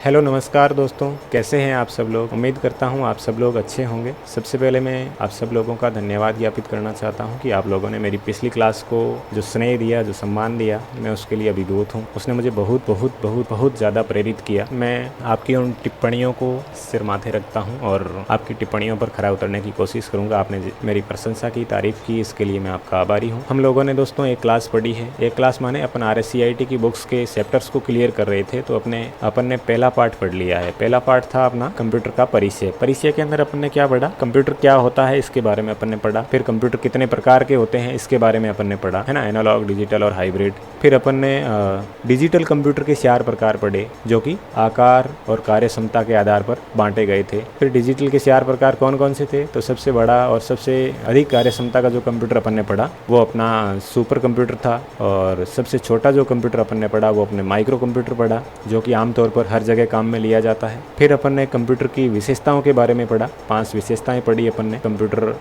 Hello नमस्कार दोस्तों, कैसे हैं आप सब लोग। उम्मीद करता हूं आप सब लोग अच्छे होंगे। सबसे पहले मैं आप सब लोगों का धन्यवाद ज्ञापित करना चाहता हूं कि आप लोगों ने मेरी पिछली क्लास को जो स्नेह दिया, जो सम्मान दिया, मैं उसके लिए अभिभूत हूं। उसने मुझे बहुत बहुत बहुत बहुत ज़्यादा प्रेरित किया। मैं आपकी उन टिप्पणियों को सिर माथे रखता हूँ और आपकी टिप्पणियों पर खरा उतरने की कोशिश करूँगा। आपने मेरी प्रशंसा की, तारीफ़ की, इसके लिए मैं आपका आभारी हूँ। हम लोगों ने दोस्तों एक क्लास पढ़ी है। एक क्लास माने अपन RSCIT की बुक्स के चैप्टर्स को क्लियर कर रहे थे, तो अपन ने पहला पार्ट पढ़ लिया है। पहला पार्ट था अपना कंप्यूटर का परिचय। परिचय के अंदर अपन ने क्या पढ़ा, कंप्यूटर क्या होता है इसके बारे में अपन ने पढ़ा। फिर कंप्यूटर कितने प्रकार के होते हैं इसके बारे में अपन ने पढ़ा, है ना, एनालॉग, डिजिटल और हाइब्रिड। फिर अपन ने डिजिटल कंप्यूटर के 4 प्रकार पढ़े जो कि आकार और कार्य क्षमता के आधार पर बांटे गए थे। फिर डिजिटल के 4 प्रकार कौन कौन से थे, तो सबसे बड़ा और सबसे अधिक कार्य क्षमता का जो कंप्यूटर अपन ने पढ़ा वो अपना सुपर कंप्यूटर था, और सबसे छोटा जो कंप्यूटर अपन ने पढ़ा वो अपने माइक्रो कंप्यूटर पढ़ा, जो कि आमतौर पर हर जगह काम में लिया जाता है। फिर अपन ने कंप्यूटर की विशेषताओं के बारे में पढ़ा। 5 विशेषताएं पढ़ी अपन ने। कंप्यूटर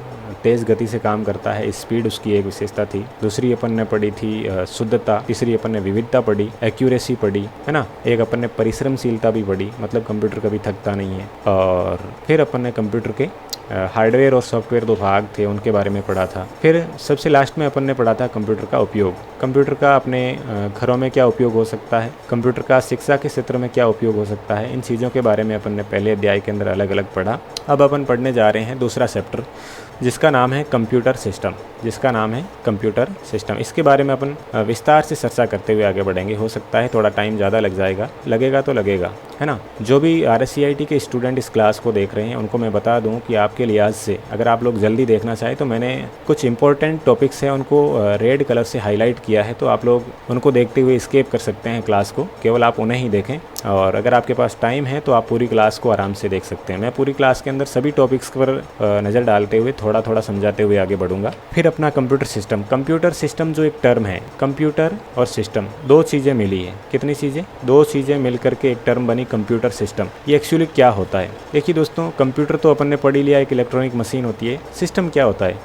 तेज़ गति से काम करता है, स्पीड उसकी एक विशेषता थी। दूसरी अपन ने पढ़ी थी शुद्धता। तीसरी अपन ने विविधता पढ़ी, एक्यूरेसी पढ़ी, है ना। एक अपन ने परिश्रमशीलता भी पढ़ी, मतलब कंप्यूटर कभी थकता नहीं है। और फिर अपन ने कंप्यूटर के हार्डवेयर और सॉफ्टवेयर 2 भाग थे, उनके बारे में पढ़ा था। फिर सबसे लास्ट में अपन ने पढ़ा था कंप्यूटर का उपयोग। कंप्यूटर का अपने घरों में क्या उपयोग हो सकता है, कंप्यूटर का शिक्षा के क्षेत्र में क्या उपयोग हो सकता है, इन चीज़ों के बारे में अपन ने पहले अध्याय के अंदर अलग अलग पढ़ा। अब अपन पढ़ने जा रहे हैं दूसरा चैप्टर, जिसका नाम है कंप्यूटर सिस्टम। जिसका नाम है कंप्यूटर सिस्टम। इसके बारे में अपन विस्तार से चर्चा करते हुए आगे बढ़ेंगे। हो सकता है थोड़ा टाइम ज़्यादा लग जाएगा, लगेगा तो लगेगा, है ना। जो भी RSCIT के स्टूडेंट इस क्लास को देख रहे हैं उनको मैं बता दूं कि आपके लिहाज से अगर आप लोग जल्दी देखना चाहें तो मैंने कुछ इंपॉर्टेंट टॉपिक्स हैं उनको रेड कलर से हाईलाइट किया है, तो आप लोग उनको देखते हुए स्किप कर सकते हैं क्लास को, केवल आप उन्हें ही देखें। और अगर आपके पास टाइम है तो आप पूरी क्लास को आराम से देख सकते हैं। मैं पूरी क्लास के अंदर सभी टॉपिक्स पर नज़र डालते हुए थोड़ा थोड़ा समझाते हुए आगे बढ़ूंगा। फिर अपना कंप्यूटर सिस्टम। कंप्यूटर सिस्टम जो एक टर्म है, कंप्यूटर और सिस्टम 2 चीज़ें मिली है। कितनी चीज़ें? 2 चीज़ें मिलकर के एक टर्म बनी कंप्यूटर सिस्टम। ये एक्चुअली क्या होता है? देखिए दोस्तों, कंप्यूटर तो अपन ने पढ़ ही लिया, एक इलेक्ट्रॉनिक मशीन होती है। सिस्टम क्या होता है?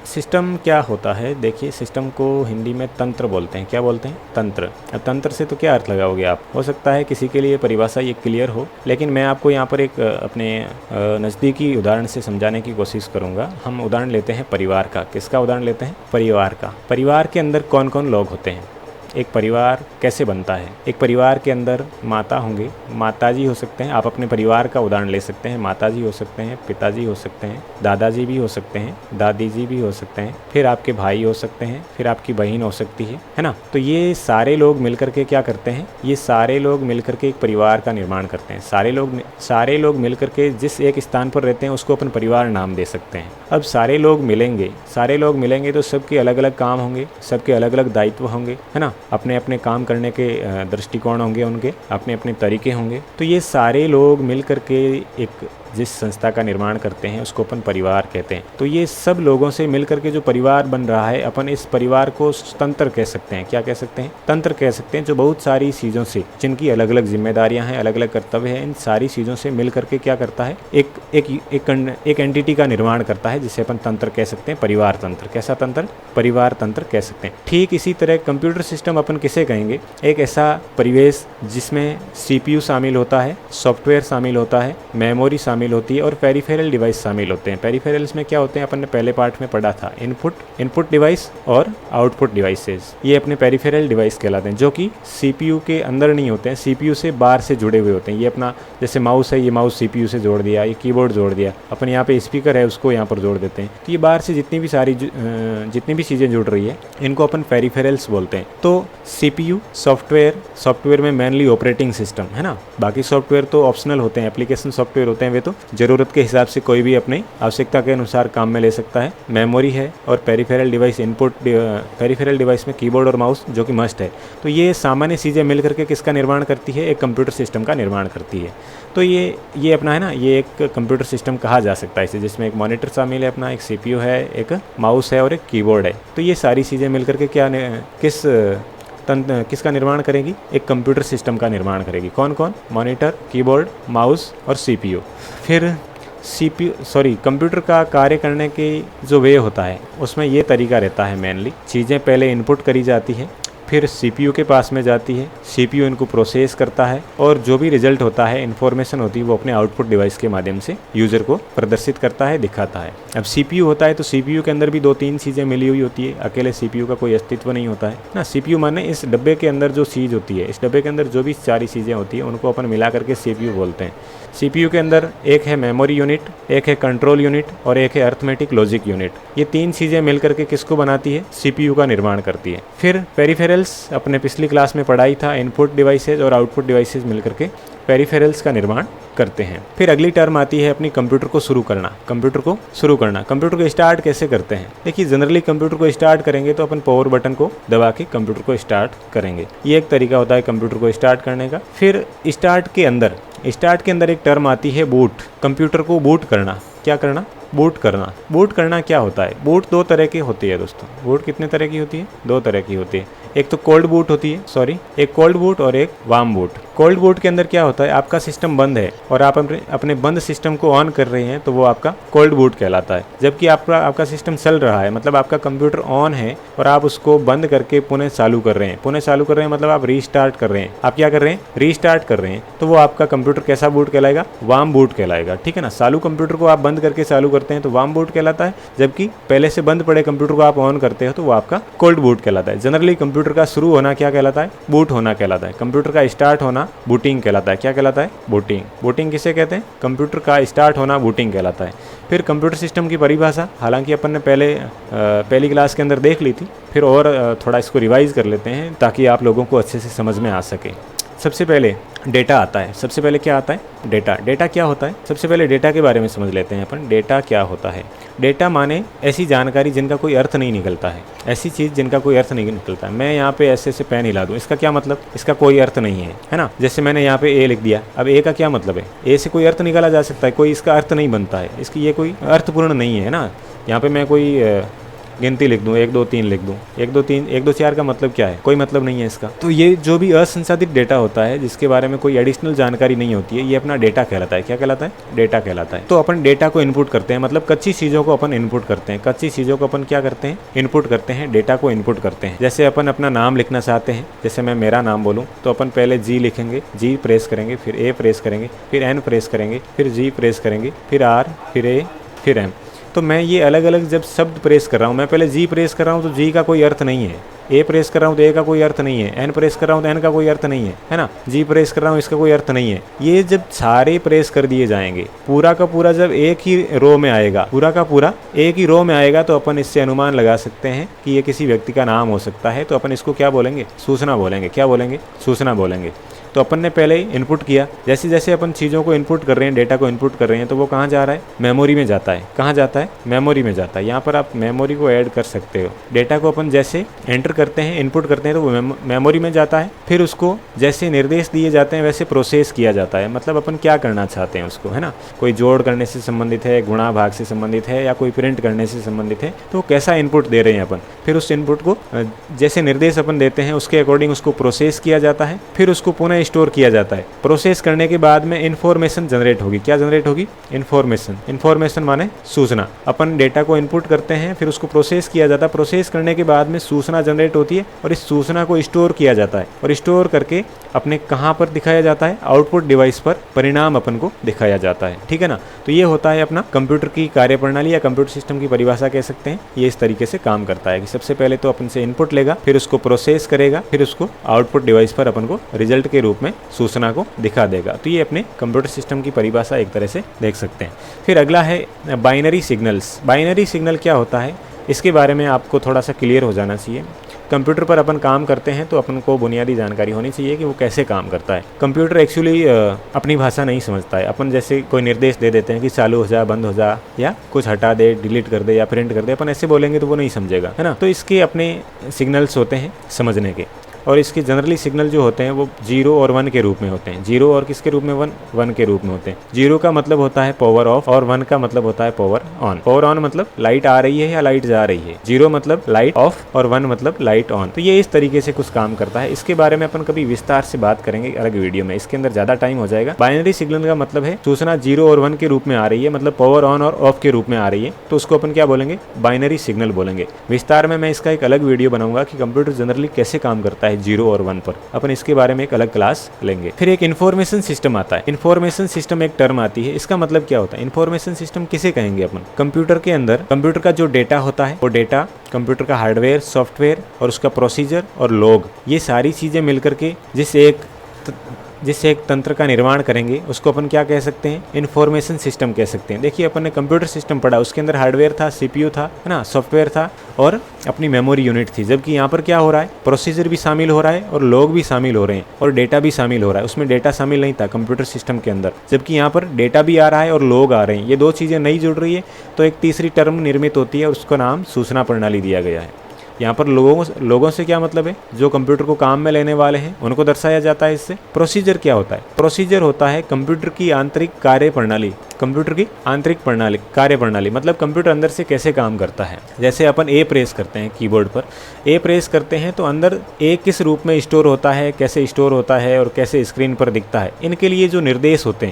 सिस्टम क्या होता है? देखिए, सिस्टम को हिंदी में तंत्र बोलते हैं। क्या बोलते हैं? तंत्र। अब तंत्र से तो क्या अर्थ लगाओगे आप? हो सकता है किसी के लिए परिभाषा ये क्लियर हो, लेकिन मैं आपको यहाँ पर एक अपने नज़दीकी उदाहरण से समझाने की कोशिश करूँगा। हम उदाहरण लेते हैं परिवार का। किसका उदाहरण लेते हैं? परिवार का। परिवार के अंदर कौन कौन लोग होते हैं? एक परिवार कैसे बनता है? एक परिवार के अंदर माता होंगे, माताजी हो सकते हैं। आप अपने परिवार का उदाहरण ले सकते हैं। माताजी हो सकते हैं, पिताजी हो सकते हैं, दादाजी भी हो सकते हैं, दादी जी भी हो सकते हैं, फिर आपके भाई हो सकते हैं, फिर आपकी बहन हो सकती है ना। तो ये सारे लोग मिलकर के क्या करते हैं? ये सारे लोग मिलकर के एक परिवार का निर्माण करते हैं। सारे लोग मिलकर के जिस एक स्थान पर रहते हैं उसको अपन परिवार नाम दे सकते हैं। अब सारे लोग मिलेंगे तो सबके अलग अलग काम होंगे, सबके अलग अलग दायित्व होंगे, है ना। अपने अपने काम करने के दृष्टिकोण होंगे, उनके अपने अपने तरीके होंगे। तो ये सारे लोग मिल करके एक जिस संस्था का निर्माण करते हैं उसको अपन परिवार कहते हैं। तो ये सब लोगों से मिल करके जो परिवार बन रहा है, अपन इस परिवार को तंत्र कह सकते हैं। क्या कह सकते हैं? तंत्र कह सकते हैं। जो बहुत सारी चीज़ों से, जिनकी अलग अलग जिम्मेदारियां हैं, अलग अलग कर्तव्य हैं, इन सारी चीज़ों से मिल करके क्या करता है? एक एंटिटी का निर्माण करता है, जिसे अपन तंत्र कह सकते हैं, परिवार तंत्र। कैसा तंत्र? परिवार तंत्र कह सकते हैं। ठीक इसी तरह कंप्यूटर सिस्टम अपन किसे कहेंगे? एक ऐसा परिवेश जिसमें CPU शामिल होता है, सॉफ्टवेयर शामिल होता है, मेमोरी शामिल होती है और पेरिफेरल डिवाइस शामिल होते हैं। पेरिफेरल्स में क्या होते हैं? अपन ने पहले पार्ट में पढ़ा था, इनपुट डिवाइस और आउटपुट डिवाइसेस। ये अपने पेरिफेरल डिवाइस कहलाते हैं, जो कि CPU के अंदर नहीं होते हैं, CPU से बाहर से जुड़े हुए होते हैं। ये अपना जैसे माउस है, ये माउस CPU से जोड़ दिया, ये कीबोर्ड जोड़ दिया, अपन यहाँ पे स्पीकर है उसको यहाँ पर जोड़ देते हैं। तो ये बाहर से जितनी भी चीज़ें जुड़ रही है, इनको अपन पेरिफेरल्स बोलते हैं। तो CPU, सॉफ्टवेयर में मेनली ऑपरेटिंग सिस्टम, है ना। बाकी सॉफ्टवेयर तो ऑप्शनल होते हैं, एप्लीकेशन सॉफ्टवेयर होते हैं, वे तो ज़रूरत के हिसाब से कोई भी अपनी आवश्यकता के अनुसार काम में ले सकता है। मेमोरी है और पेरिफेरल डिवाइस, पेरिफेरल डिवाइस में कीबोर्ड और माउस जो कि मस्ट है। तो ये सामान्य चीज़ें मिल करके किसका निर्माण करती है? एक कंप्यूटर सिस्टम का निर्माण करती है। तो ये अपना है ना, ये एक कंप्यूटर सिस्टम कहा जा सकता है इसे, जिसमें एक मॉनिटर शामिल है, अपना एक CPU है, एक माउस है और एक कीबोर्ड है। तो ये सारी चीज़ें मिल करके किसका निर्माण करेगी? एक कंप्यूटर सिस्टम का निर्माण करेगी। कौन कौन? मॉनिटर, कीबोर्ड, माउस और CPU। फिर कंप्यूटर का कार्य करने की जो वे होता है उसमें ये तरीका रहता है। मेनली चीज़ें पहले इनपुट करी जाती है, फिर CPU के पास में जाती है, CPU इनको प्रोसेस करता है और जो भी रिजल्ट होता है, इन्फॉर्मेशन होती है, वो अपने आउटपुट डिवाइस के माध्यम से यूज़र को प्रदर्शित करता है, दिखाता है। अब CPU होता है तो CPU के अंदर भी 2-3 चीज़ें मिली हुई होती है, अकेले CPU का कोई अस्तित्व नहीं होता है ना। CPU माने इस डब्बे के अंदर जो चीज़ होती है, इस डब्बे के अंदर जो भी सारी चीज़ें होती है उनको अपन मिला करके CPU बोलते हैं। CPU के अंदर एक है मेमोरी यूनिट, एक है कंट्रोल यूनिट और एक है अर्थमेटिक लॉजिक यूनिट। ये 3 चीज़ें मिल करके किसको बनाती है? CPU का निर्माण करती है। फिर पेरिफेरल्स, अपने पिछली क्लास में पढ़ाई था, इनपुट डिवाइसेज और आउटपुट डिवाइसेज मिल करके पेरिफेरल्स का निर्माण करते हैं। फिर अगली टर्म आती है अपनी कंप्यूटर को शुरू करना। कंप्यूटर को शुरू करना, कंप्यूटर को स्टार्ट कैसे करते हैं? देखिए, जनरली कंप्यूटर को स्टार्ट करेंगे तो अपन पावर बटन को दबा के कंप्यूटर को स्टार्ट करेंगे। ये एक तरीका होता है कंप्यूटर को स्टार्ट करने का। फिर स्टार्ट के अंदर एक टर्म आती है बूट। कंप्यूटर को बूट करना, क्या करना? बूट करना। बूट करना क्या होता है? बूट 2 तरह की होती है दोस्तों। बूट कितने तरह की होती है? 2 तरह की होती है। एक तो कोल्ड बूट होती है, एक कोल्ड बूट और एक वार्म बूट। कोल्ड बूट के अंदर क्या होता है? आपका सिस्टम बंद है और आप अपने बंद सिस्टम को ऑन कर रहे हैं तो वो आपका कोल्ड बूट कहलाता है। जबकि आपका सिस्टम चल रहा है, मतलब आपका कंप्यूटर ऑन है और आप उसको बंद करके पुनः चालू कर रहे हैं। पुनः चालू कर रहे हैं मतलब आप रीस्टार्ट कर रहे हैं। आप क्या कर रहे हैं? रीस्टार्ट कर रहे हैं। तो वो आपका कंप्यूटर कैसा बूट कहलाएगा? वार्म बूट कहलाएगा। ठीक है ना। चालू कंप्यूटर को आप बंद करके चालू करते हैं तो वार्म बूट कहलाता है, जबकि पहले से बंद पड़े कंप्यूटर को आप ऑन करते हो तो वो आपका कोल्ड बूट कहलाता है। जनरली कंप्यूटर का शुरू होना क्या कहलाता है? बूट होना कहलाता है। कंप्यूटर का स्टार्ट होना बूटिंग कहलाता है। क्या कहलाता है? बूटिंग। बूटिंग किसे कहते हैं? कंप्यूटर का स्टार्ट होना बूटिंग कहलाता है। फिर कंप्यूटर सिस्टम की परिभाषा, हालांकि अपन ने पहली क्लास के अंदर देख ली थी, फिर और थोड़ा इसको रिवाइज कर लेते हैं ताकि आप लोगों को अच्छे से समझ में आ सके। सबसे पहले डेटा आता है। सबसे पहले क्या आता है? डेटा। डेटा क्या होता है? सबसे पहले डेटा के बारे में समझ लेते हैं अपन। डेटा क्या होता है? डेटा माने ऐसी जानकारी जिनका कोई अर्थ नहीं निकलता है, ऐसी चीज़ जिनका कोई अर्थ नहीं निकलता है। मैं यहाँ पे ऐसे पेन हिला दूँ, इसका क्या मतलब? इसका कोई अर्थ नहीं है ना। जैसे मैंने यहाँ पे ए लिख दिया, अब ए का क्या मतलब है? ए से कोई अर्थ निकाला जा सकता है, कोई इसका अर्थ नहीं बनता है, इसकी ये कोई अर्थपूर्ण नहीं है ना। यहाँ पे मैं कोई गिनती लिख दूँ, 1 2 3 लिख दूँ, 1 2 3 1 2 4 का मतलब क्या है? कोई मतलब नहीं है इसका। तो ये जो भी असंसाधित डेटा होता है, जिसके बारे में कोई एडिशनल जानकारी नहीं होती है, ये अपना डेटा कहलाता है। क्या कहलाता है? डेटा कहलाता है। तो अपन डेटा को इनपुट करते हैं, मतलब कच्ची चीज़ों को अपन इनपुट करते हैं। कच्ची चीज़ों को अपन क्या करते हैं? इनपुट करते हैं, डेटा को इनपुट करते हैं। जैसे अपन अपना नाम लिखना चाहते हैं, जैसे मैं मेरा नाम बोलूँ तो अपन पहले जी लिखेंगे, जी प्रेस करेंगे, फिर ए प्रेस करेंगे, फिर एन प्रेस करेंगे, फिर जी प्रेस करेंगे, फिर आर, फिर ए, फिर एम। तो मैं ये अलग अलग जब शब्द प्रेस कर रहा हूँ, मैं पहले जी प्रेस कर रहा हूँ तो जी का कोई अर्थ नहीं है, ए प्रेस कर रहा हूँ तो ए का कोई अर्थ नहीं है, एन प्रेस कर रहा हूँ तो एन का कोई अर्थ नहीं है ना। जी प्रेस कर रहा हूँ, इसका कोई अर्थ नहीं है। ये जब सारे प्रेस कर दिए जाएंगे, पूरा का पूरा जब एक ही रो में आएगा, पूरा का पूरा एक ही रो में आएगा, तो अपन इससे अनुमान लगा सकते हैं कि ये किसी व्यक्ति का नाम हो सकता है। तो अपन इसको क्या बोलेंगे? सूचना बोलेंगे। क्या बोलेंगे? सूचना बोलेंगे। तो अपन ने पहले इनपुट किया, जैसे जैसे अपन चीज़ों को इनपुट कर रहे हैं, डेटा को इनपुट कर रहे हैं, तो वो कहाँ जा रहा है? मेमोरी में जाता है। कहाँ जाता है? मेमोरी में जाता है। यहाँ पर आप मेमोरी को ऐड कर सकते हो। डेटा को अपन जैसे एंटर करते हैं, इनपुट करते हैं, तो वो मेमोरी में जाता है। फिर उसको जैसे निर्देश दिए जाते हैं वैसे प्रोसेस किया जाता है। मतलब अपन क्या करना चाहते हैं उसको, है ना। कोई जोड़ करने से संबंधित है, गुणा भाग से संबंधित है, या कोई प्रिंट करने से संबंधित है, तो कैसा इनपुट दे रहे हैं अपन। फिर उस इनपुट को जैसे निर्देश अपन देते हैं उसके अकॉर्डिंग उसको प्रोसेस किया जाता है। फिर उसको पुनः स्टोर किया जाता है। प्रोसेस करने के बाद में इन्फॉर्मेशन जनरेट होगी। क्या जनरेट होगी? इन्फॉर्मेशन। इन्फॉर्मेशन माने सूचना। अपन डेटा को इनपुट करते हैं, फिर उसको प्रोसेस किया जाता है। प्रोसेस करने के बाद में सूचना जनरेट होती है और इस सूचना को स्टोर किया जाता है, और स्टोर करके अपने कहाँ पर दिखाया जाता है? आउटपुट डिवाइस पर परिणाम अपन को दिखाया जाता है। ठीक है ना। तो ये होता है अपना कंप्यूटर की कार्यप्रणाली या कंप्यूटर सिस्टम की परिभाषा कह सकते हैं। ये इस तरीके से काम करता है कि सबसे पहले तो अपन से इनपुट लेगा, फिर उसको प्रोसेस करेगा, फिर उसको आउटपुट डिवाइस पर अपन को रिजल्ट के रूप में सूचना को दिखा देगा। तो ये अपने कंप्यूटर सिस्टम की परिभाषा एक तरह से देख सकते हैं। फिर अगला है बाइनरी सिग्नल्स। बाइनरी सिग्नल क्या होता है, इसके बारे में आपको थोड़ा सा क्लियर हो जाना चाहिए। कंप्यूटर पर अपन काम करते हैं तो अपन को बुनियादी जानकारी होनी चाहिए कि वो कैसे काम करता है। कंप्यूटर एक्चुअली अपनी भाषा नहीं समझता है। अपन जैसे कोई निर्देश दे देते हैं कि चालू हो जा, बंद हो जा, या कुछ हटा दे, डिलीट कर दे या प्रिंट कर दे, अपन ऐसे बोलेंगे तो वो नहीं समझेगा, है ना। तो इसके अपने सिग्नल्स होते हैं समझने के। और इसके जनरली सिग्नल जो होते हैं वो 0 और 1 के रूप में होते हैं। 0 और किसके रूप में, 1 के रूप में होते हैं। 0 का मतलब होता है पावर ऑफ और 1 का मतलब होता है पावर ऑन। पावर ऑन मतलब लाइट आ रही है या लाइट जा रही है, 0 मतलब लाइट ऑफ और 1 मतलब लाइट ऑन। तो ये इस तरीके से कुछ काम करता है। इसके बारे में अपन कभी विस्तार से बात करेंगे अलग वीडियो में, इसके अंदर ज्यादा टाइम हो जाएगा। बाइनरी सिग्नल का मतलब है सूचना 0 और 1 के रूप में आ रही है, मतलब पावर ऑन और ऑफ के रूप में आ रही है, तो उसको अपन क्या बोलेंगे, बाइनरी सिग्नल बोलेंगे। विस्तार में मैं इसका एक अलग वीडियो बनाऊंगा कि कंप्यूटर जनरली कैसे काम करता है 0 और 1 पर, अपन इसके बारे में एक अलग क्लास लेंगे। फिर एक इन्फॉर्मेशन सिस्टम आता है। इन्फॉर्मेशन सिस्टम एक टर्म आती है, इसका मतलब क्या होता है, इन्फॉर्मेशन सिस्टम किसे कहेंगे अपन, कंप्यूटर के अंदर कंप्यूटर का जो डेटा होता है, वो डेटा कंप्यूटर का हार्डवेयर, सॉफ्टवेयर और उसका प्रोसीजर और लॉग, ये सारी चीजें मिलकर के जिससे एक तंत्र का निर्माण करेंगे, उसको अपन क्या कह सकते हैं, इन्फॉर्मेशन सिस्टम कह सकते हैं। देखिए अपन ने कंप्यूटर सिस्टम पढ़ा, उसके अंदर हार्डवेयर था, सीपीयू था, है ना, सॉफ्टवेयर था और अपनी मेमोरी यूनिट थी। जबकि यहाँ पर क्या हो रहा है, प्रोसीजर भी शामिल हो रहा है और लॉग भी शामिल हो रहे हैं और डेटा भी शामिल हो रहा है। उसमें डेटा शामिल नहीं था कंप्यूटर सिस्टम के अंदर, जबकि यहाँ पर डेटा भी आ रहा है और लॉग आ रहे हैं। ये दो चीज़ें नहीं जुड़ रही है तो एक तीसरी टर्म निर्मित होती है, उसका नाम सूचना प्रणाली दिया गया है। यहाँ पर लोगों से क्या मतलब है, जो कंप्यूटर को काम में लेने वाले हैं उनको दर्शाया जाता है इससे। प्रोसीजर क्या होता है, प्रोसीजर होता है कंप्यूटर की आंतरिक कार्य प्रणाली, कंप्यूटर की आंतरिक प्रणाली, कार्य प्रणाली मतलब कंप्यूटर अंदर से कैसे काम करता है। जैसे अपन ए प्रेस करते हैं कीबोर्ड पर, ए प्रेस करते हैं तो अंदर ए किस रूप में स्टोर होता है, कैसे स्टोर होता है और कैसे स्क्रीन पर दिखता है, इनके लिए जो निर्देश होते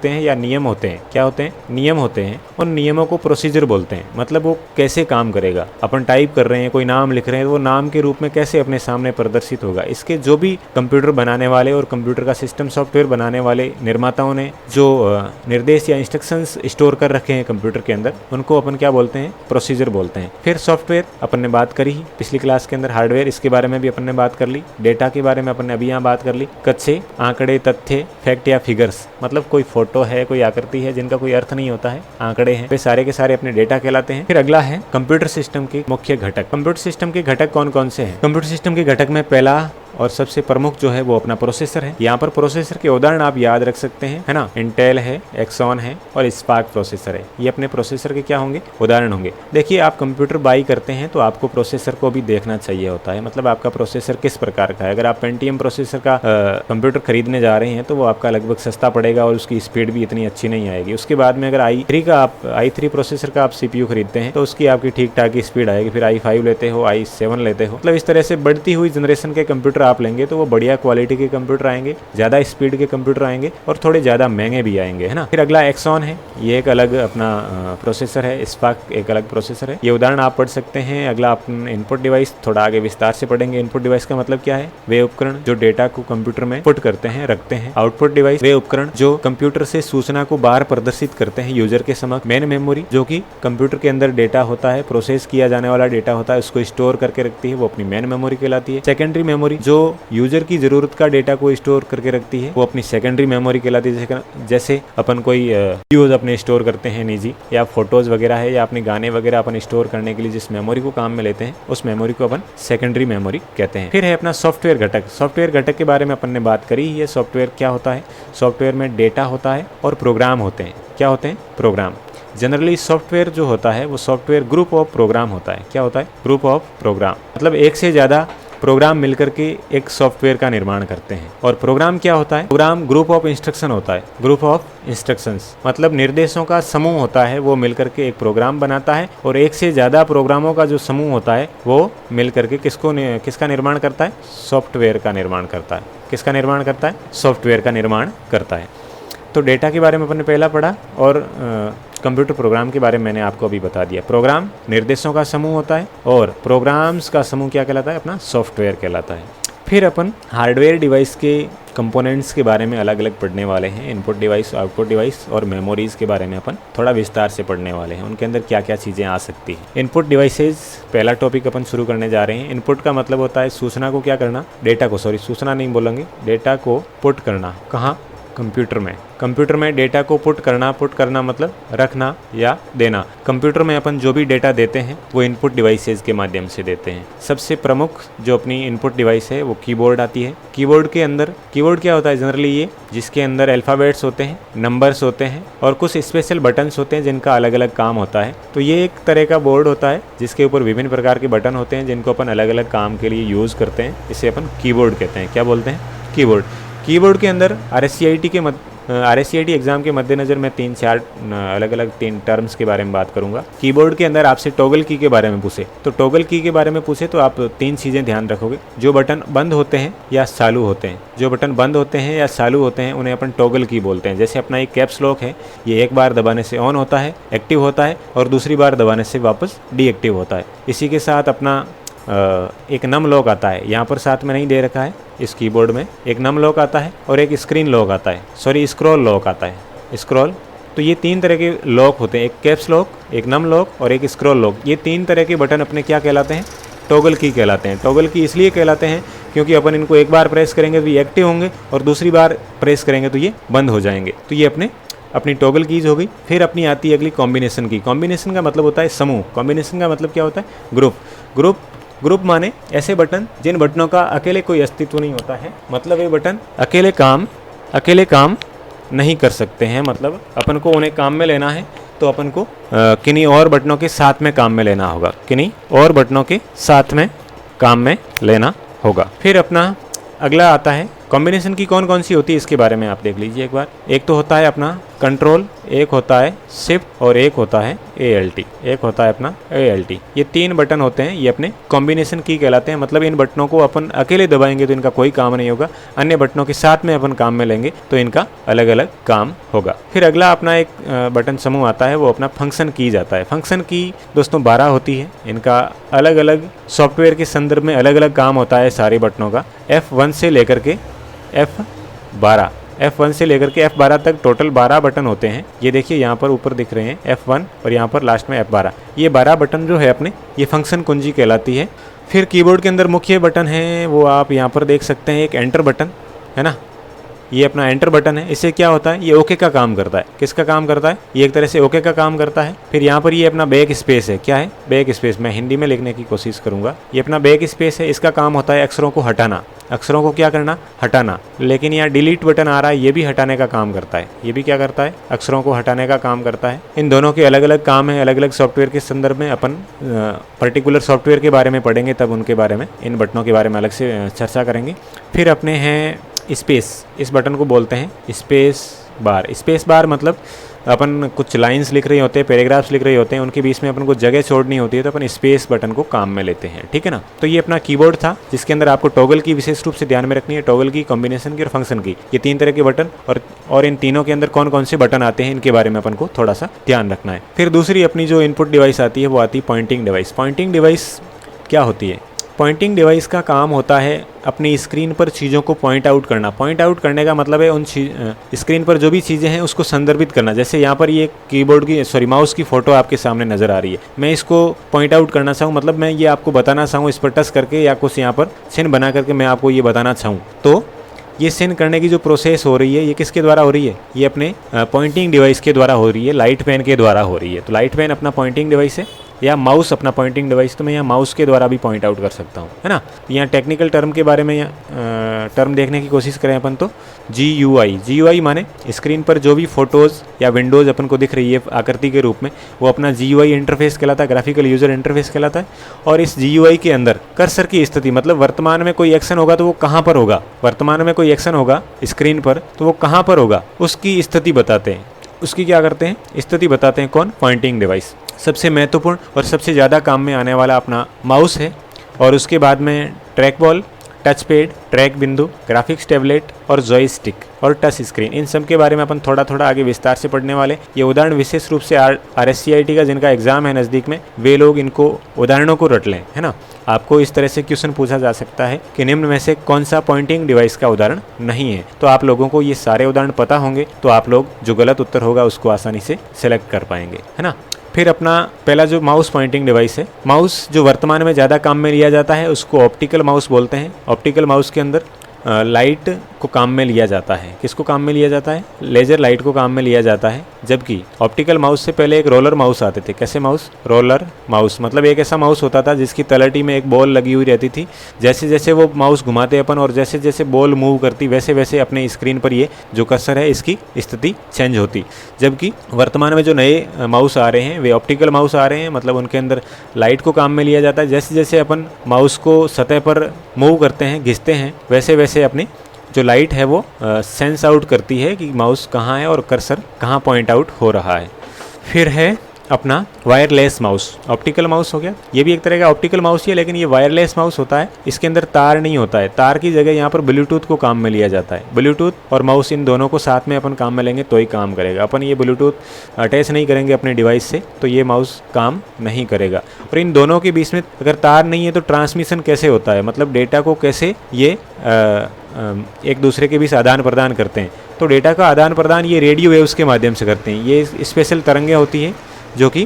हैं, या नियम होते हैं, क्या होते हैं, नियम होते हैं। उन नियमों को प्रोसीजर बोलते हैं, मतलब वो कैसे काम करेगा। अपन टाइप कर रहे हैं, कोई नाम लिख रहे हैं, वो नाम के रूप में कैसे अपने सामने प्रदर्शित होगा। इसके जो भी कंप्यूटर बनाने वाले और कंप्यूटर का सिस्टम सॉफ्टवेयर बनाने वाले निर्माताओं ने जो निर्देश या इंस्ट्रक्शंस स्टोर कर रखे हैं कंप्यूटर के अंदर, उनको अपन क्या बोलते हैं, प्रोसीजर बोलते हैं। फिर सॉफ्टवेयर अपन ने बात करी पिछली क्लास के अंदर, हार्डवेयर इसके बारे में भी अपन ने बात कर ली, डेटा के बारे में अपन ने अभी यहाँ बात कर ली, कच्चे आंकड़े, तथ्य, फैक्ट या फिगर्स, मतलब कोई फोटो है, कोई आकृति है जिनका कोई अर्थ नहीं होता है, आंकड़े हैं, वे सारे के सारे अपने डेटा कहलाते हैं। फिर अगला है कंप्यूटर सिस्टम के मुख्य घटक। कंप्यूटर सिस्टम के घटक कौन कौन से हैं? कंप्यूटर सिस्टम के घटक में पहला और सबसे प्रमुख जो है वो अपना प्रोसेसर है। यहाँ पर प्रोसेसर के उदाहरण आप याद रख सकते हैं, है ना, इंटेल है, एक्सॉन है और स्पार्क प्रोसेसर है। ये अपने प्रोसेसर के क्या होंगे, उदाहरण होंगे। देखिए आप कंप्यूटर बाई करते हैं तो आपको प्रोसेसर को भी देखना चाहिए होता है, मतलब आपका प्रोसेसर किस प्रकार का है। अगर आप पेंटियम प्रोसेसर का कंप्यूटर खरीदने जा रहे हैं तो वो आपका लगभग सस्ता पड़ेगा और उसकी स्पीड भी इतनी अच्छी नहीं आएगी। उसके बाद में अगर i3 प्रोसेसर का आप CPU खरीदते हैं तो उसकी आपकी ठीक ठाक की स्पीड आएगी। फिर i5 लेते हो, i7 लेते हो, मतलब इस तरह से बढ़ती हुई जनरेशन के कंप्यूटर आप लेंगे तो वो बढ़िया क्वालिटी के कंप्यूटर आएंगे, ज्यादा स्पीड के कंप्यूटर आएंगे और थोड़े ज्यादा महंगे भी आएंगे, है ना। फिर अगला एक्सॉन है, ये एक अलग अपना प्रोसेसर है, स्पार्क एक अलग प्रोसेसर है। ये उदाहरण आप पढ़ सकते हैं। अगला अपन इनपुट डिवाइस थोड़ा आगे विस्तार से पढ़ेंगे। इनपुट डिवाइस का मतलब क्या है, वे उपकरण जो डेटा को कंप्यूटर में पुट करते हैं, रखते हैं। आउटपुट डिवाइस वे उपकरण जो कंप्यूटर से सूचना को बाहर प्रदर्शित करते हैं यूजर के समक्ष। मेन मेमोरी जो कि कंप्यूटर के अंदर डेटा होता है, प्रोसेस किया जाने वाला डेटा होता है, उसको स्टोर करके रखती है, वो अपनी मेन मेमोरी कहलाती है। सेकेंडरी मेमोरी जो यूजर की जरूरत का डेटा को स्टोर करके रखती है, वो अपनी सेकेंडरी मेमोरी कहलाती है। जैसे अपन कोई वीडियोज अपने स्टोर करते हैं निजी, या फोटोज वगैरह है, या अपने गाने वगैरह अपन स्टोर करने के लिए जिस मेमोरी को काम में लेते हैं, उस मेमोरी को अपन सेकेंडरी मेमोरी कहते हैं। फिर है अपना सॉफ्टवेयर घटक। सॉफ्टवेयर घटक के बारे में अपन ने बात करी। ये सॉफ्टवेयर क्या होता है, सॉफ्टवेयर में डेटा होता है और प्रोग्राम होते हैं। क्या होते हैं, प्रोग्राम। जनरली सॉफ्टवेयर जो होता है वो सॉफ्टवेयर ग्रुप ऑफ प्रोग्राम होता है। क्या होता है, ग्रुप ऑफ प्रोग्राम, मतलब एक से ज्यादा प्रोग्राम मिलकर के एक सॉफ्टवेयर का निर्माण करते हैं। और प्रोग्राम क्या होता है, प्रोग्राम ग्रुप ऑफ इंस्ट्रक्शन होता है। ग्रुप ऑफ इंस्ट्रक्शंस मतलब निर्देशों का समूह होता है, वो मिलकर के एक प्रोग्राम बनाता है। और एक से ज्यादा प्रोग्रामों का जो समूह होता है वो मिलकर के किसका निर्माण करता है, सॉफ्टवेयर का निर्माण करता है। किसका निर्माण करता है, सॉफ्टवेयर का निर्माण करता है। तो डेटा के बारे में अपन ने पहला पढ़ा और कंप्यूटर प्रोग्राम के बारे में मैंने आपको अभी बता दिया। प्रोग्राम निर्देशों का समूह होता है और प्रोग्राम्स का समूह क्या कहलाता है, अपना सॉफ्टवेयर कहलाता है। फिर अपन हार्डवेयर डिवाइस के कंपोनेंट्स के बारे में अलग अलग पढ़ने वाले हैं। इनपुट डिवाइस, आउटपुट डिवाइस और मेमोरीज के बारे में अपन थोड़ा विस्तार से पढ़ने वाले हैं, उनके अंदर क्या क्या चीज़ें आ सकती हैं। इनपुट डिवाइसेज पहला टॉपिक अपन शुरू करने जा रहे हैं। इनपुट का मतलब होता है सूचना को क्या करना, डेटा को, सॉरी सूचना नहीं बोलेंगे, डेटा को पुट करना। कहाँ, कंप्यूटर में डेटा को पुट करना मतलब रखना या देना। कंप्यूटर में अपन जो भी डेटा देते हैं वो इनपुट डिवाइसेस के माध्यम से देते हैं। सबसे प्रमुख जो अपनी इनपुट डिवाइस है वो कीबोर्ड आती है। कीबोर्ड क्या होता है जनरली ये, जिसके अंदर अल्फ़ाबेट्स होते हैं, नंबर्स होते हैं और कुछ स्पेशल बटन्स होते हैं जिनका अलग अलग काम होता है। तो ये एक तरह का बोर्ड होता है जिसके ऊपर विभिन्न प्रकार के बटन होते हैं जिनको अपन अलग अलग काम के लिए यूज़ करते हैं। इसे अपन कीबोर्ड कहते हैं। क्या बोलते हैं? कीबोर्ड के अंदर RSCIT एग्जाम के मद्देनज़र मैं 3-4 अलग अलग 3 टर्म्स के बारे में बात करूंगा। कीबोर्ड के अंदर आपसे टॉगल की के बारे में पूछे तो आप 3 चीज़ें ध्यान रखोगे। जो बटन बंद होते हैं या चालू होते हैं उन्हें अपन टॉगल की बोलते हैं। जैसे अपना एक कैप्स लॉक है, ये एक बार दबाने से ऑन होता है, एक्टिव होता है, और दूसरी बार दबाने से वापस डीएक्टिव होता है। इसी के साथ अपना एक नम लॉक आता है, यहाँ पर साथ में नहीं दे रखा है। इस कीबोर्ड में एक नम लॉक आता है और एक स्क्रीन लॉक आता है, स्क्रॉल लॉक आता है। तो ये 3 तरह के लॉक होते हैं, एक कैप्स लॉक, एक नम लॉक और एक स्क्रॉल लॉक। ये 3 तरह के बटन अपने क्या कहलाते हैं? टॉगल की कहलाते हैं। टॉगल की इसलिए कहलाते हैं क्योंकि अपन इनको एक बार प्रेस करेंगे तो ये एक्टिव होंगे और दूसरी बार प्रेस करेंगे तो ये बंद हो जाएंगे। तो ये अपनी टॉगल कीज हो गई। फिर अपनी आती है अगली कॉम्बिनेशन की। कॉम्बिनेशन का मतलब होता है समूह। कॉम्बिनेशन का मतलब क्या होता है? ग्रुप माने ऐसे बटन जिन बटनों का अकेले कोई अस्तित्व नहीं होता है। मतलब ये बटन अकेले काम नहीं कर सकते हैं। मतलब अपन को उन्हें काम में लेना है तो अपन को किन्हीं और बटनों के साथ में काम में लेना होगा। फिर अपना अगला आता है कॉम्बिनेशन की कौन सी होती है, इसके बारे में आप देख लीजिए एक बार। एक तो होता है अपना कंट्रोल, एक होता है शिफ्ट और एक होता है ALT। ये 3 बटन होते हैं, ये अपने कॉम्बिनेशन की कहलाते हैं। मतलब इन बटनों को अपन अकेले दबाएंगे तो इनका कोई काम नहीं होगा, अन्य बटनों के साथ में अपन काम में लेंगे तो इनका अलग अलग काम होगा। फिर अगला अपना एक बटन समूह आता है, वो अपना फंक्शन कीज आता है। फंक्शन की दोस्तों 12 होती है। इनका अलग अलग सॉफ्टवेयर के संदर्भ में अलग अलग काम होता है सारे बटनों का। F1 से लेकर के F12 तक टोटल 12 बटन होते हैं। ये देखिए यहाँ पर ऊपर दिख रहे हैं F1 और यहाँ पर लास्ट में F12। ये 12 बटन जो है अपने, ये फंक्शन कुंजी कहलाती है। फिर कीबोर्ड के अंदर मुख्य बटन है वो आप यहाँ पर देख सकते हैं। एक एंटर बटन है ना, ये अपना एंटर बटन है। इससे क्या होता है? ये ओके का काम करता है। किसका काम करता है? ये एक तरह से ओके का काम करता है। फिर यहाँ पर ये अपना बैक स्पेस है। क्या है? Back space. मैं हिंदी में लिखने की कोशिश करूँगा। ये अपना बैक स्पेस है। इसका काम होता है अक्षरों को हटाना। अक्षरों को क्या करना? हटाना। लेकिन यहाँ डिलीट बटन आ रहा है, ये भी हटाने का काम करता है। ये भी क्या करता है? अक्षरों को हटाने का काम करता है। इन दोनों के अलग अलग काम है। अलग अलग सॉफ्टवेयर के संदर्भ में अपन पर्टिकुलर सॉफ्टवेयर के बारे में पढ़ेंगे, तब उनके बारे में, इन बटनों के बारे में अलग से चर्चा करेंगे। फिर अपने हैं स्पेस। इस बटन को बोलते हैं स्पेस बार मतलब अपन कुछ लाइंस लिख रहे होते हैं, पैराग्राफ्स लिख रहे होते हैं, उनके बीच में अपन को जगह छोड़नी होती है तो अपन स्पेस बटन को काम में लेते हैं। ठीक है ना। तो ये अपना कीबोर्ड था जिसके अंदर आपको टॉगल की विशेष रूप से ध्यान में रखनी है। टॉगल की, कॉम्बिनेशन की और फंक्शन की, ये 3 तरह के बटन, और इन तीनों के अंदर कौन से बटन आते हैं इनके बारे में अपन को थोड़ा सा ध्यान रखना है। फिर दूसरी अपनी जो इनपुट डिवाइस आती है वो आती है पॉइंटिंग डिवाइस। पॉइंटिंग डिवाइस क्या होती है? पॉइंटिंग डिवाइस का काम होता है अपनी स्क्रीन पर चीज़ों को पॉइंट आउट करना। पॉइंट आउट करने का मतलब है उन स्क्रीन पर जो भी चीज़ें हैं उसको संदर्भित करना। जैसे यहाँ पर ये माउस की फ़ोटो आपके सामने नज़र आ रही है, मैं इसको पॉइंट आउट करना चाहूँ, मतलब मैं ये आपको बताना चाहूँ इस पर टच करके या कुछ यहाँ पर चिन्ह बना करके मैं आपको ये बताना चाहूँ, तो ये सेंड करने की जो प्रोसेस हो रही है ये किसके द्वारा हो रही है? ये अपने पॉइंटिंग डिवाइस के द्वारा हो रही है, लाइट पेन के द्वारा हो रही है। तो लाइट पेन अपना पॉइंटिंग डिवाइस है या माउस अपना पॉइंटिंग डिवाइस। तो मैं यहाँ माउस के द्वारा भी पॉइंट आउट कर सकता हूँ, है ना। यहाँ टेक्निकल टर्म के बारे में टर्म देखने की कोशिश करें अपन तो GUI माने स्क्रीन पर जो भी फोटोज़ या विंडोज़ अपन को दिख रही है आकृति के रूप में, वो अपना GUI इंटरफेस कहलाता है, ग्राफिकल यूज़र इंटरफेस कहलाता है। और इस GUI के अंदर कर्सर की स्थिति, मतलब वर्तमान में कोई एक्शन होगा तो वो कहाँ पर होगा, वर्तमान में कोई एक्शन होगा स्क्रीन पर तो वो कहाँ पर होगा, उसकी स्थिति बताते हैं। उसकी क्या करते हैं? स्थिति बताते हैं। कौन? Pointing device. सबसे महत्वपूर्ण और सबसे ज़्यादा काम में आने वाला अपना माउस है, और उसके बाद में track ball, touch pad, track बिंदु, ग्राफिक्स टैबलेट और जॉयस्टिक और टच स्क्रीन। इन सब के बारे में अपन थोड़ा थोड़ा आगे विस्तार से पढ़ने वाले। ये उदाहरण विशेष रूप से RSCIT का जिनका एग्जाम है नज़दीक में, वे लोग इनको उदाहरणों को रट लें, है ना। आपको इस तरह से क्वेश्चन पूछा जा सकता है कि निम्न में से कौन सा पॉइंटिंग डिवाइस का उदाहरण नहीं है। तो आप लोगों को ये सारे उदाहरण पता होंगे तो आप लोग जो गलत उत्तर होगा उसको आसानी से सेलेक्ट कर पाएंगे, है ना। फिर अपना पहला जो माउस पॉइंटिंग डिवाइस है, माउस जो वर्तमान में ज़्यादा काम में लिया जाता है उसको ऑप्टिकल माउस बोलते हैं। ऑप्टिकल माउस के अंदर लाइट को काम में लिया जाता है। किसको काम में लिया जाता है? लेजर लाइट को काम में लिया जाता है। जबकि ऑप्टिकल माउस से पहले एक रोलर माउस आते थे। कैसे माउस? रोलर माउस, मतलब एक ऐसा माउस होता था जिसकी तलहटी में एक बॉल लगी हुई रहती थी। जैसे जैसे वो माउस घुमाते अपन और जैसे जैसे बॉल मूव करती वैसे वैसे अपने स्क्रीन पर ये जो कर्सर है इसकी स्थिति चेंज होती। जबकि वर्तमान में जो नए माउस आ रहे हैं वे ऑप्टिकल माउस आ रहे हैं, मतलब उनके अंदर लाइट को काम में लिया जाता है। जैसे जैसे अपन माउस को सतह पर मूव करते हैं, घिसते हैं, वैसे वैसे अपनी जो लाइट है वो सेंस आउट करती है कि माउस कहाँ है और कर्सर कहाँ पॉइंट आउट हो रहा है। फिर है अपना वायरलेस माउस। ऑप्टिकल माउस हो गया, ये भी एक तरह का ऑप्टिकल माउस ही है, लेकिन ये वायरलेस माउस होता है। इसके अंदर तार नहीं होता है, तार की जगह यहाँ पर ब्लूटूथ को काम में लिया जाता है। ब्लूटूथ और माउस इन दोनों को साथ में अपन काम में लेंगे तो ही काम करेगा। अपन ये ब्लूटूथ अटैच नहीं करेंगे अपने डिवाइस से तो ये माउस काम नहीं करेगा। और इन दोनों के बीच में अगर तार नहीं है तो ट्रांसमिशन कैसे होता है, मतलब डेटा को कैसे ये एक दूसरे के बीच आदान प्रदान करते हैं। तो डेटा का आदान प्रदान ये रेडियो वेव्स के माध्यम से करते हैं। ये स्पेशल तरंगें होती हैं जो कि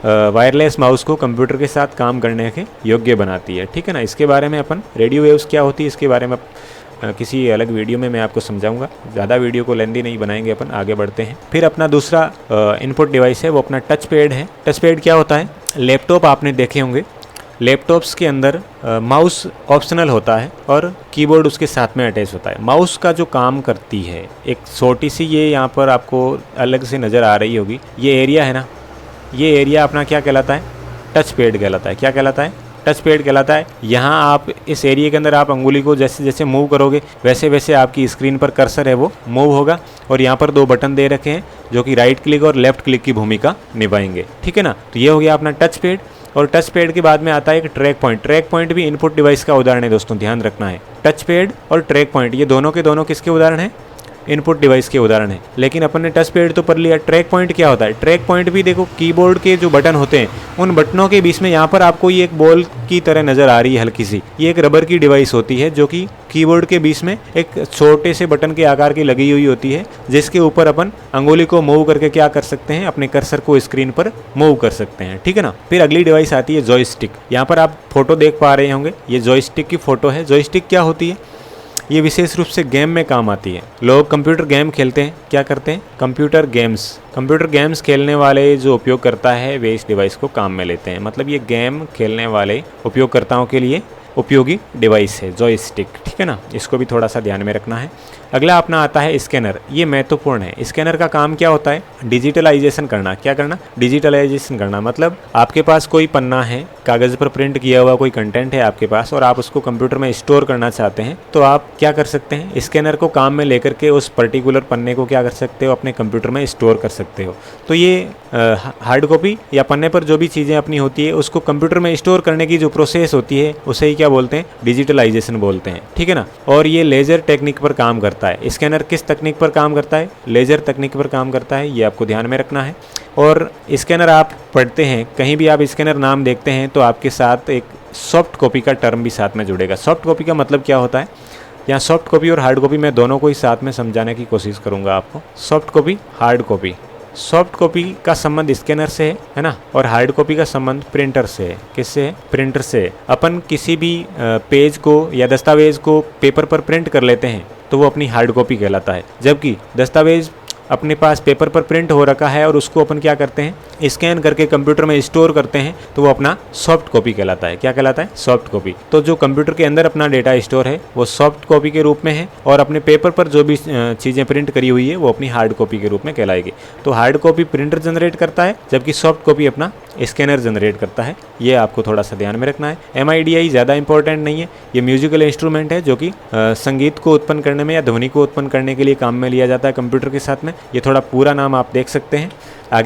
वायरलेस माउस को कंप्यूटर के साथ काम करने के योग्य बनाती है। ठीक है ना। इसके बारे में अपन रेडियो वेव्स क्या होती है इसके बारे में किसी अलग वीडियो में मैं आपको समझाऊंगा। ज़्यादा वीडियो को लेंदी नहीं बनाएंगे, अपन आगे बढ़ते हैं। फिर अपना दूसरा इनपुट डिवाइस है वो अपना टच पैड है। टच पैड क्या होता है? लैपटॉप आपने देखे होंगे, लैपटॉप्स के अंदर माउस ऑप्शनल होता है और कीबोर्ड उसके साथ में अटैच होता है। माउस का जो काम करती है एक छोटी सी, ये यहाँ पर आपको अलग से नज़र आ रही होगी, ये एरिया है ना, ये एरिया अपना क्या कहलाता है? टच पैड कहलाता है। क्या कहलाता है? टच पैड कहलाता है। यहाँ आप इस एरिया के अंदर आप अंगुली को जैसे जैसे मूव करोगे वैसे वैसे आपकी स्क्रीन पर कर्सर है वो मूव होगा। और यहाँ पर 2 बटन दे रखे हैं जो कि राइट क्लिक और लेफ्ट क्लिक की भूमिका निभाएंगे। ठीक है ना। तो ये हो गया अपना टच पैड। और टच पैड के बाद में आता है एक ट्रैक पॉइंट। ट्रैक पॉइंट भी इनपुट डिवाइस का उदाहरण है दोस्तों, ध्यान रखना है। टच पैड और ट्रैक पॉइंट ये दोनों के दोनों किसके उदाहरण हैं? इनपुट डिवाइस के उदाहरण है। लेकिन अपन ने टच पैड तो पढ़ लिया, ट्रैक पॉइंट क्या होता है? ट्रैक पॉइंट भी देखो, कीबोर्ड के जो बटन होते हैं उन बटनों के बीच में यहाँ पर आपको ये एक बॉल की तरह नजर आ रही है हल्की सी, ये एक रबर की डिवाइस होती है जो कि कीबोर्ड के बीच में एक छोटे से बटन के आकार की लगी हुई होती है, जिसके ऊपर अपन अंगुली को मूव करके क्या कर सकते हैं? अपने कर्सर को स्क्रीन पर मूव कर सकते हैं। ठीक है ना। फिर अगली डिवाइस आती है जॉयस्टिक। यहाँ पर आप फोटो देख पा रहे होंगे, ये जॉयस्टिक की फोटो है। जॉयस्टिक क्या होती है? ये विशेष रूप से गेम में काम आती है। लोग कंप्यूटर गेम खेलते हैं, क्या करते हैं? कंप्यूटर गेम्स खेलने वाले जो उपयोगकर्ता है वे इस डिवाइस को काम में लेते हैं। मतलब ये गेम खेलने वाले उपयोगकर्ताओं के लिए उपयोगी डिवाइस है जॉयस्टिक। ठीक है ना। इसको भी थोड़ा सा ध्यान में रखना है। अगला अपना आता है स्कैनर। ये महत्वपूर्ण है। स्कैनर का काम क्या होता है? डिजिटलाइजेशन करना। क्या करना? डिजिटलाइजेशन करना। मतलब आपके पास कोई पन्ना है, कागज़ पर प्रिंट किया हुआ कोई कंटेंट है आपके पास और आप उसको कंप्यूटर में स्टोर करना चाहते हैं तो आप क्या कर सकते हैं? स्कैनर को काम में लेकर के उस पर्टिकुलर पन्ने को क्या कर सकते हो? अपने कंप्यूटर में स्टोर कर सकते हो। तो ये हार्ड कॉपी या पन्ने पर जो भी चीज़ें अपनी होती है उसको कंप्यूटर में स्टोर करने की जो प्रोसेस होती है उसे ही क्या बोलते हैं? डिजिटलाइजेशन बोलते हैं। ठीक है ना। और ये लेजर टेक्निक पर काम करता है। स्कैनर किस तकनीक पर काम करता है? लेजर तकनीक पर काम करता है। ये आपको ध्यान में रखना है। और स्कैनर आप पढ़ते हैं, कहीं भी आप स्कैनर नाम देखते हैं तो आपके साथ एक सॉफ्ट कॉपी का टर्म भी साथ में जुड़ेगा। सॉफ्ट कॉपी का मतलब क्या होता है? यहाँ सॉफ्ट कॉपी और हार्ड कॉपी मैं दोनों को ही साथ में समझाने की कोशिश करूँगा आपको। Soft copy, hard copy. Soft copy का संबंध स्कैनर से है ना, और हार्ड कॉपी का संबंध प्रिंटर से है। किससे है? प्रिंटर से। अपन किसी भी पेज को या दस्तावेज को पेपर पर प्रिंट कर लेते हैं तो वो अपनी हार्ड कॉपी कहलाता है। जबकि दस्तावेज अपने पास पेपर पर प्रिंट हो रखा है और उसको अपन क्या करते हैं? स्कैन करके कंप्यूटर में स्टोर करते हैं तो वो अपना सॉफ्ट कॉपी कहलाता है। क्या कहलाता है? Soft copy. तो जो कंप्यूटर के अंदर अपना डेटा स्टोर है वो सॉफ्ट कॉपी के रूप में है और अपने पेपर पर जो भी चीज़ें प्रिंट करी हुई है वो अपनी हार्ड कॉपी के रूप में कहलाएगी। तो हार्ड कॉपी प्रिंटर जनरेट करता है जबकि सॉफ्ट कॉपी अपना स्कैनर जनरेट करता है। ये आपको थोड़ा सा ध्यान में रखना है। MIDI ज़्यादा इंपॉर्टेंट नहीं है। ये म्यूजिकल इंस्ट्रूमेंट है जो कि संगीत को उत्पन्न करने में या ध्वनि को उत्पन्न करने के लिए काम में लिया जाता है कंप्यूटर के साथ में। ये थोड़ा पूरा नाम आप देख सकते हैं। आगे